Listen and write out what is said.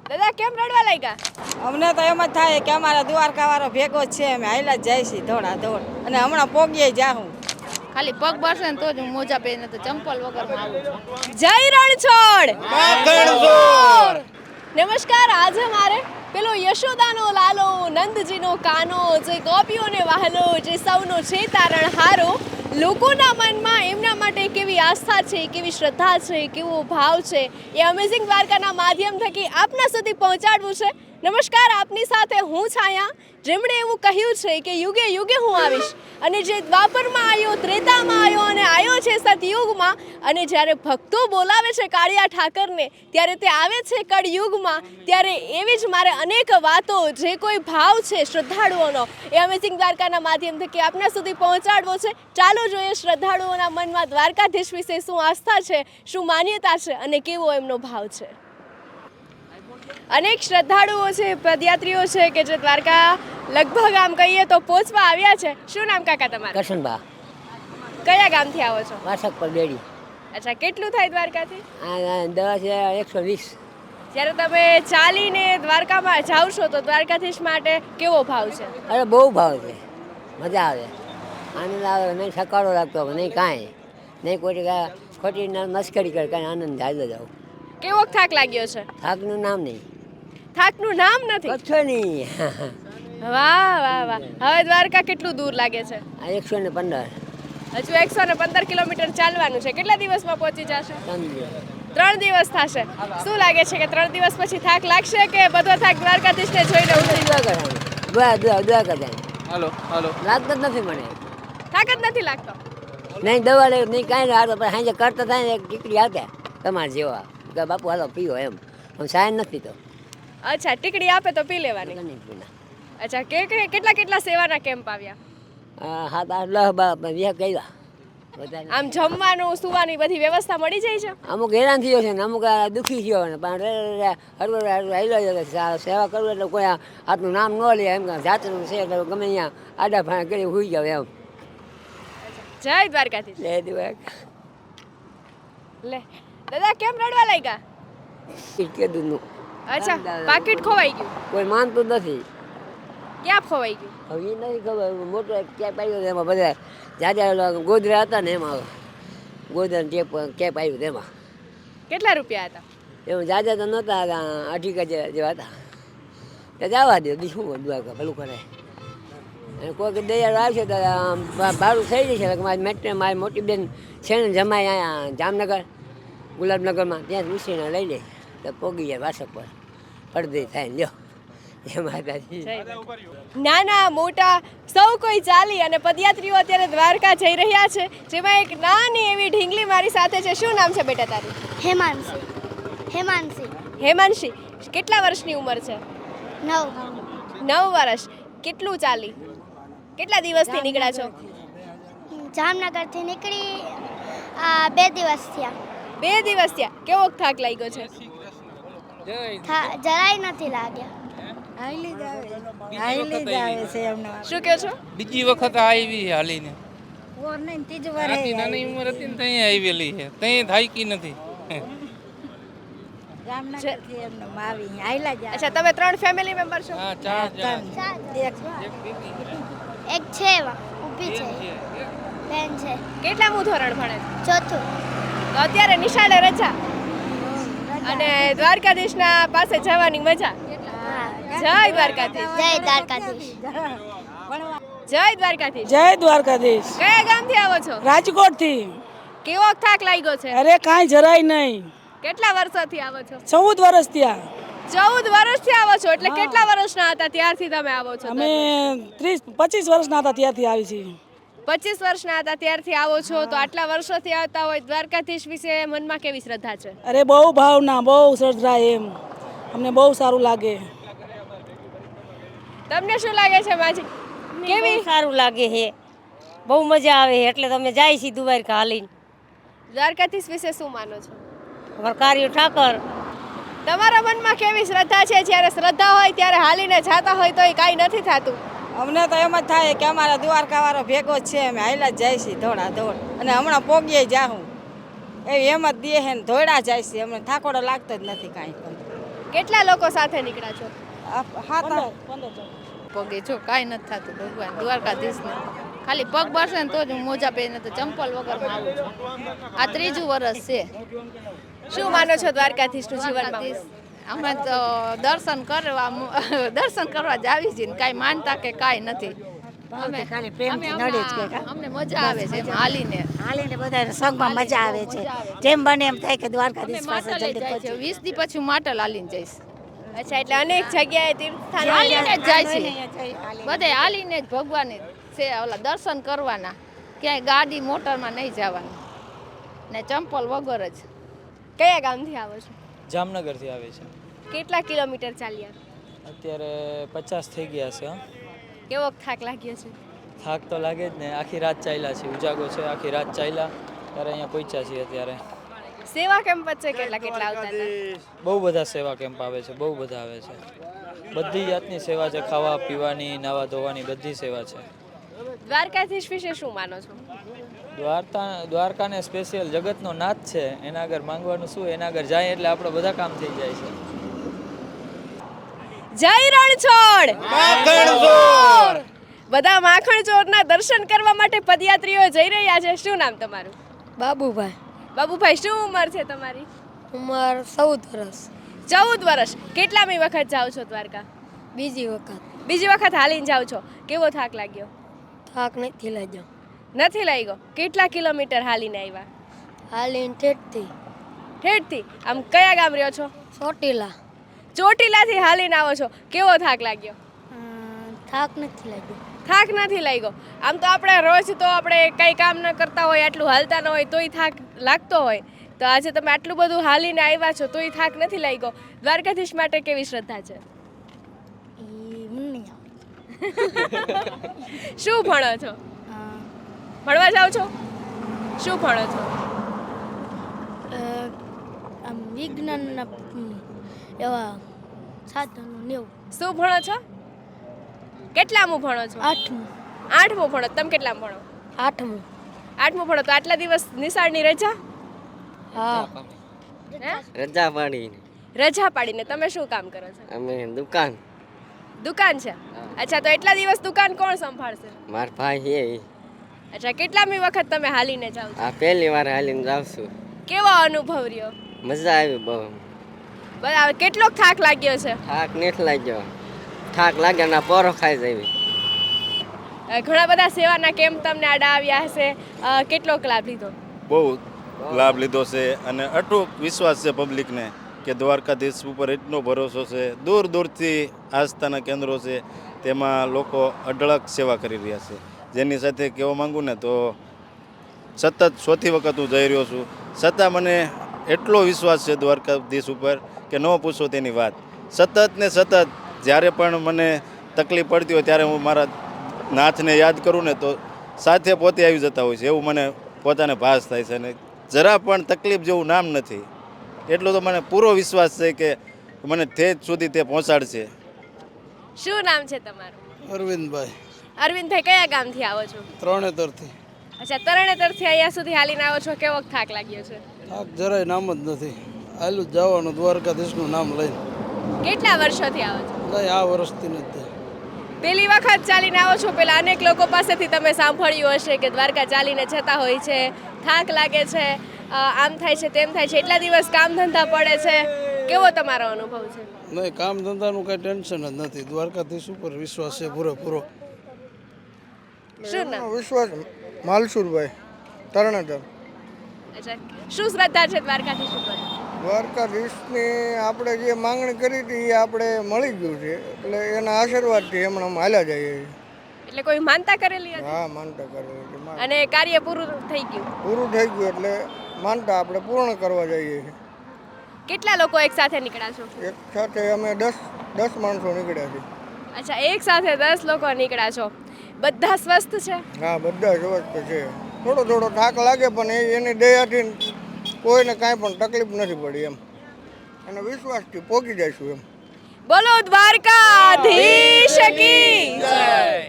દાદા કેમ રડવા લાગ્યા? અમને તો એમ જ થાય કે અમારા દ્વારકા વાળો ભેગો જ છે, અમે હાઈલા જ જાય છીએ થોડા દોડ અને હમણાં પોગીએ જાહું. ખાલી પગ બળશે ને તો જ હું મોજા પહેરીને તો ચંપલ વગર આવું છું. જય રણછોડ. નમસ્કાર. આજે મારે પેલો યશોદાનો લાલો, નંદજીનો કાનો, જે ગોપીઓને વહાલો, જે સૌનો છે તારણહારો, લોકોના મનમાં એમના માટે કેવી આસ્થા છે, કેવી શ્રદ્ધા છે, કેવો ભાવ છે, એ અમેઝિંગ દ્વારકાના માધ્યમ થકી આપના સુધી પહોંચાડવું છે. નમસ્કાર, આપની સાથે હું છાયા, જેમણે એવું કહ્યું છે કે યુગે યુગે હું આવીશ, અને જે દ્વાપરમાં આવ્યો, ત્રેતામાં આવ્યો અને આવ્યો છે સતયુગમાં, અને જ્યારે ભક્તો બોલાવે છે કાળિયા ઠાકરને ત્યારે તે આવે છે કળયુગમાં, ત્યારે એવી જ મારે અનેક વાતો, જે કોઈ ભાવ છે શ્રદ્ધાળુઓનો, એ અમેઝિંગ દ્વારકાના માધ્યમ થકી આપના સુધી પહોંચાડવો છે. ચાલો જોઈએ શ્રદ્ધાળુઓના મનમાં દ્વારકાધીશ વિશે શું આસ્થા છે, શું માન્યતા છે અને કેવો એમનો ભાવ છે. અનેક શ્રદ્ધાળુઓ છે, પદયાત્રીઓ છે કે જે દ્વારકા લગભગ આમ કહીએ તો પહોંચવા આવ્યા છે. શું નામ કાકા તમારું? કરશનબા. કયા ગામથી આવો છો? વાસક પર બેડી. અચ્છા, કેટલું થાય દ્વારકાથી? 120. જ્યારે તમે ચાલીને દ્વારકામાં જાવ છો તો દ્વારકાધીશ માટે કેવો ભાવ છે? અરે બહુ ભાવ છે, મજા આવે, આનંદ આવે, નહીં સકાળો લાગતો, નહીં કાંઈ નહીં, કોઈ ખોટી મસ્કરી કરે, કાંઈ આનંદ હાલો જાવ. કેવો થાક લાગ્યો છે? થાકનું નામ નહીં, થાકનું નામ નથી. કચ્છો નહીં. વાહ વાહ વાહ. હવે દ્વારકા કેટલું દૂર લાગે છે? 115. હજુ 115 કિલોમીટર ચાલવાનું છે. કેટલા દિવસમાં પહોંચી જશે? 3 દિવસ થશે. શું લાગે છે કે 3 દિવસ પછી થાક લાગશે કે બધો થાક દ્વારકાધીશને જોઈને ઉતરી દ્વારકા જાય? હાલો હાલો. લાગતો જ નથી મને, થાક જ નથી લાગતો. નહીં દવા લે, નહીં કાંઈ લાગતો, પણ સાંજે કરતા થાય ને ટીકડી આપે તમારે જેવા કે બાપુ હાલો પીવો એમ, આમ સાયન નથી તો. અચ્છા, ટીકડી આપે તો પી લેવાની. અચ્છા, કેટલા સેવાના કેમ્પ આવ્યા? 7, 8, 10 વ્યા કર્યા. આમ જમવાનું, સુવાની બધી વ્યવસ્થા મળી જાય છે? અમુક હેરાન થયો છે ને અમુક દુઃખી થયો ને, પણ હરવા સેવા કરવું એટલે કોઈ આપનું નામ ન લે, એમ જાતનું છે એટલે ગમે અહીંયા આડા ભાણા કરી હોઈ જાવ એમ. જય દ્વારકાધીશ. જય દ્વારકા. લે દાદા કેમ રડવા લાગ્યા? કીધું અચ્છા, પાકીટ ખોવાઈ ગયું? કોઈ માનતું નથી. ક્યાં ખોવાઈ ગયું? હવે એ નથી ખબર, મોટો કેપ આવ્યો એમાં બધા જાજા ગોદરા હતા ને એમાં ગોદરાનો કેપ આવ્યું તેમાં. કેટલા રૂપિયા હતા? એમાં જાજા તો નહોતા, 2.5 જેવા હતા. તે જવા દે, શું દ્વારકા ભલું કરે. અને કોઈ દયાળુ આવશે તો ભાડું થઈ જશે. મારી મોટી બેન છે ને જમાઈ અહીંયા જામનગર ગુલાબનગરમાં, ત્યાં ઉછીને લઈ લે તો પોગી જાય વાસક પર, અડધી થાય ને લ્યો. નાના મોટા સૌ કોઈ ચાલી અને પદયાત્રીઓ અત્યારે દ્વારકા જઈ રહ્યા છે, જેમાં એક નાની એવી ઢીંગલી મારી સાથે છે. શું નામ છે બેટા તારું? હેમાંશી. કેટલા વર્ષની ઉંમર છે? 9 વર્ષ. કેટલું ચાલી? કેટલા દિવસથી નીકળ્યા છો? જામનગરથી નીકળી 2 દિવસ થયા. 2 દિવસ થયા. કેવો થાક લાગ્યો છે? જરાય નથી લાગ્યા. શું કહો છો? બીજી વખત આવી હાલીને. નાની ઉંમર હતી ને ત્યાં આવેલી છે, ત્યાં થાકી નથી. અચ્છા, તમે 3 ફેમિલી મેમ્બર છો? હા, 4 એક છે ઊભી છે, બેન છે. કેટલામું ધોરણ ભણે છે? 4થું. તો અત્યારે નિશાળે રજા અને દ્વારકાધીશના પાસે જવાની મજા. જય દ્વારકાધીશ. જય દ્વારકાધીશ. જય દ્વારકાધીશ. જય દ્વારકાધીશ. કયા ગામથી આવો છો? રાજકોટથી. કેવો થાક લાગ્યો છે? અરે કાંઈ જરાય નહીં. કેટલા વર્ષોથી આવો છો? 14 વર્ષ થયા. 14 વર્ષથી આવો છો, એટલે કેટલા વર્ષના હતા ત્યારથી તમે આવો છો? અમે 25 વર્ષના હતા ત્યારથી આવી છીએ. 25 વર્ષના હતા ત્યારથી આવો છો, તો આટલા વર્ષોથી આવતા હોય, દ્વારકાધીશ વિશે મનમાં કેવી શ્રદ્ધા છે? અરે બહુ ભાવના, બહુ શ્રદ્ધા, એમ અમને બહુ સારું લાગે. તમને શું લાગે છે માજી? કેવી સારું લાગે છે, બહુ મજા આવે છે, એટલે તમે જાય છે દ્વારકા હાલીને. દ્વારકાધીશ વિશે શું માનો છો? અમારા કાર્યો ઠાકર. તમારા મનમાં કેવી શ્રદ્ધા છે? જ્યારે શ્રદ્ધા હોય ત્યારે હાલીને જાતા હોય તો એ કાંઈ નથી થતું. અમને તો એમ જ થાય કે અમારા દ્વારકા વાળો ભેગો જ છે, અમે હાઈલા જ જાય છીએ થોડા દોડ અને હમણાં પોગીએ જાહું. એવી એમ જ દે છે ને ધોળા જાય છે, અમને થાકોડો લાગતો જ નથી કાંઈ પણ. કેટલા લોકો સાથે નીકળ્યા છો? પગે જો કાંઈ નથી થતું ભગવાન દ્વારકાધીશને ખાલી પગ બળશે ને તો જ હું મોજા પહેરીને તો ચંપલ વગરમાં આવું છું. આ 3જું વર્ષ છે. શું માનો છો દ્વારકાધીશનું જીવનમાં? અમે તો દર્શન કરવા જ આવી છીએ ને કાંઈ માનતા કે કાંઈ નથી. અમને મજા આવે છે એમ હાલીને બધા સંગમાં મજા આવે છે. જેમ બને એમ થાય કે દ્વારકાધીશ પાસે માટલે જલ્દી જાય છે. 20 દી પછી હું માટલ હાલીને જઈશ. અચ્છા, એટલે અનેક જગ્યાએ તીર્થસ્થાનો હાલીને જ જાય છે બધે હાલીને જ ભગવાન છે ઓલા દર્શન કરવાના. ક્યાંય ગાડી મોટરમાં નહીં જવાનું ને ચંપલ વગર જ. કયા ગામથી આવો છો? જામનગરથી આવે છે. કેટલા કિલોમીટર ચાલ્યા? અત્યારે 50 થઈ ગયા છે. કેવો થાક લાગ્યો છે? થાક તો લાગે જ ને, આખી રાત ચાલ્યા છે, ઉજાગો છે, આખી રાત ચાલ્યા ત્યારે અહીંયા પહોંચ્યા છીએ. અત્યારે સેવા કેમ્પ વચ્ચે કેટલા આવતા હતા? બહુ બધા સેવા કેમ્પ આવે છે, બહુ બધા આવે છે. બધી જાતની સેવા છે, ખાવા પીવાની, નાવા ધોવાની બધી સેવા છે. દ્વારકાધીશ વિશે શું માનો છો? દ્વારકાને સ્પેશિયલ જગતનો નાથ છે. એના આગળ માંગવાનું શું, એના આગળ જાય એટલે આપણે બધા કામ થઈ જાય છે. જય રણછોડ બધા માખણચોરના દર્શન કરવા માટે પદયાત્રીઓ જઈ રહ્યા છે. શું નામ તમારું? બાબુભાઈ. બાબુભાઈ, શું ઉંમર છે તમારી? ઉંમર 14 વર્ષ. 14 વર્ષ. કેટલામી વખત જાઓ છો દ્વારકા? બીજી વખત. બીજી વખત હાલીને જાઓ છો. કેવો થાક લાગ્યો? થાક નથી લાગ્યો. નથી લાગ્યો. કેટલા કિલોમીટર હાલીને આવ્યા? હાલીને ઠેઠથી. ઠેઠથી? આમ કયા ગામ રહ્યો છો? ચોટીલા. ચોટીલાથી હાલીને આવો છો. કેવો થાક લાગ્યો? થાક નથી લાગ્યો. થાક નથી લાગ્યો. આમ તો આપણે રોજ તો આપણે કંઈ કામ ન કરતા હોય, આટલું હાલતા ન હોય તોય થાક લાગતો હોય. તો આજે તમે આટલું બધું હાલીને આવ્યા છો તોય થાક નથી લાગ્યો. દ્વારકાધીશ માટે કેવી શ્રદ્ધા છે? શું ભણો છો? ભણવા જાઓ છો? શું ભણો છો? આમ વિજ્ઞાનના એવા સાધનો નેવું. શું ભણો છો? કેટલામું ભણો છો? 8મું. 8મું ભણો. તમે કેટલામાં ભણો? 8મું. 8મું ભણો. તો આટલા દિવસ નિશાળની રજા? હા. હે? રજા પાડી રજા પાડીને તમે શું કામ કરો છો? અમે દુકાન. દુકાન છે? અચ્છા, તો એટલા દિવસ દુકાન કોણ સંભાળશે? માર ભાઈ છે. અચ્છા, કેટલામી વખત તમે હાલીને જાઓ છો? આ પહેલી વાર હાલીને જાઉં છું. કેવો અનુભવ રહ્યો? મજા આવી બહુ. બરાબર. કેટલોક થાક લાગ્યો છે? થાક નથી લાગ્યો. થાક લાગ્યો ના પોરો ખાઈ જાય. ઘણા બધા સેવાના કેમ્પ તમને આડા આવ્યા હશે. કેટલોક લાભ લીધો? બહુ લાભ લીધો છે અને અટૂટ વિશ્વાસ છે પબ્લિકને કે દ્વારકાધીશ ઉપર એટલો ભરોસો છે. દૂર દૂરથી આસ્થાના કેન્દ્રો છે, તેમાં લોકો અઢળક સેવા કરી રહ્યા છે. જેની સાથે કહેવા માંગુ ને તો સતત 4થી વખત હું જઈ રહ્યો છું, છતાં મને એટલો વિશ્વાસ છે દ્વારકાધીશ ઉપર કે ન પૂછો તેની વાત. સતત ને સતત જ્યારે પણ મને તકલીફ પડતી હોય ત્યારે હું મારા નાથને યાદ કરું ને તો સાથે પોતે આવી જતા હોય છે, એવું મને પોતાને ભાસ થાય છે. અને જરા પણ તકલીફ જેવું નામ નથી. એટલો તો મને પૂરો વિશ્વાસ છે કે મને ઠેઠ સુધી તે પહોંચાડશે. શું નામ છે તમારું? અરવિંદભાઈ. અરવિંદભાઈ, કયા ગામથી આવો છો? ત્રણેતરથી. અચ્છા, તરણેતરથી અહીંયા સુધી હાલીને આવો છો. કેવો થાક લાગ્યો છે? થાક જરાય નામ જ નથી. આયલું જ જવાનું દ્વારકાધીશનું નામ લઈને. કેટલા વર્ષોથી આવો છો? નહીં, આ વર્ષથી નથી. પહેલી વખત ચાલીને આવો છો? પેલા અનેક લોકો પાસેથી તમે સાંભળ્યું હશે કે દ્વારકા ચાલીને જતા હોય છે, થાક લાગે છે, આમ થાય છે, તેમ થાય છે, એટલા દિવસ કામ ધંધા પડે છે. કેવો તમારો અનુભવ છે? નહીં, કામ ધંધાનું કાંઈ ટેન્શન જ નથી. દ્વારકાધીશ ઉપર વિશ્વાસ છે પૂરેપૂરો. શું નામ? વિશ્વાસ માલસુરભાઈ, તરણેતર. અચ્છા, શું શ્રદ્ધા છે દ્વારકાધીશ ઉપર? દ્વારકાધીશની આપણે જે માંગણી કરી હતી એ આપણે મળી ગયું છે, એટલે એના આશીર્વાદથી હમણાં અમે હાલ્યા જઈએ છીએ. એટલે કોઈ માનતા કરેલી હતી? હા, માનતા કરેલી છે. અને કાર્ય પૂરું થઈ ગયું? પૂરું થઈ ગયું એટલે માનતા આપણે પૂર્ણ કરવા જઈએ છીએ. કેટલા લોકો એક સાથે નીકળ્યા છો? એક સાથે અમે 10 માણસો નીકળ્યા છીએ. અચ્છા, એક સાથે 10 લોકો નીકળ્યા છો. બધા સ્વસ્થ છે? હા, બધા સ્વસ્થ છે. થોડો થાક લાગે પણ એની દયાથી કોઈને કાંઈ પણ તકલીફ નથી પડી એમ, અને વિશ્વાસથી પહોંચી જઈશું એમ. બોલો દ્વારકાધીશ કી જય.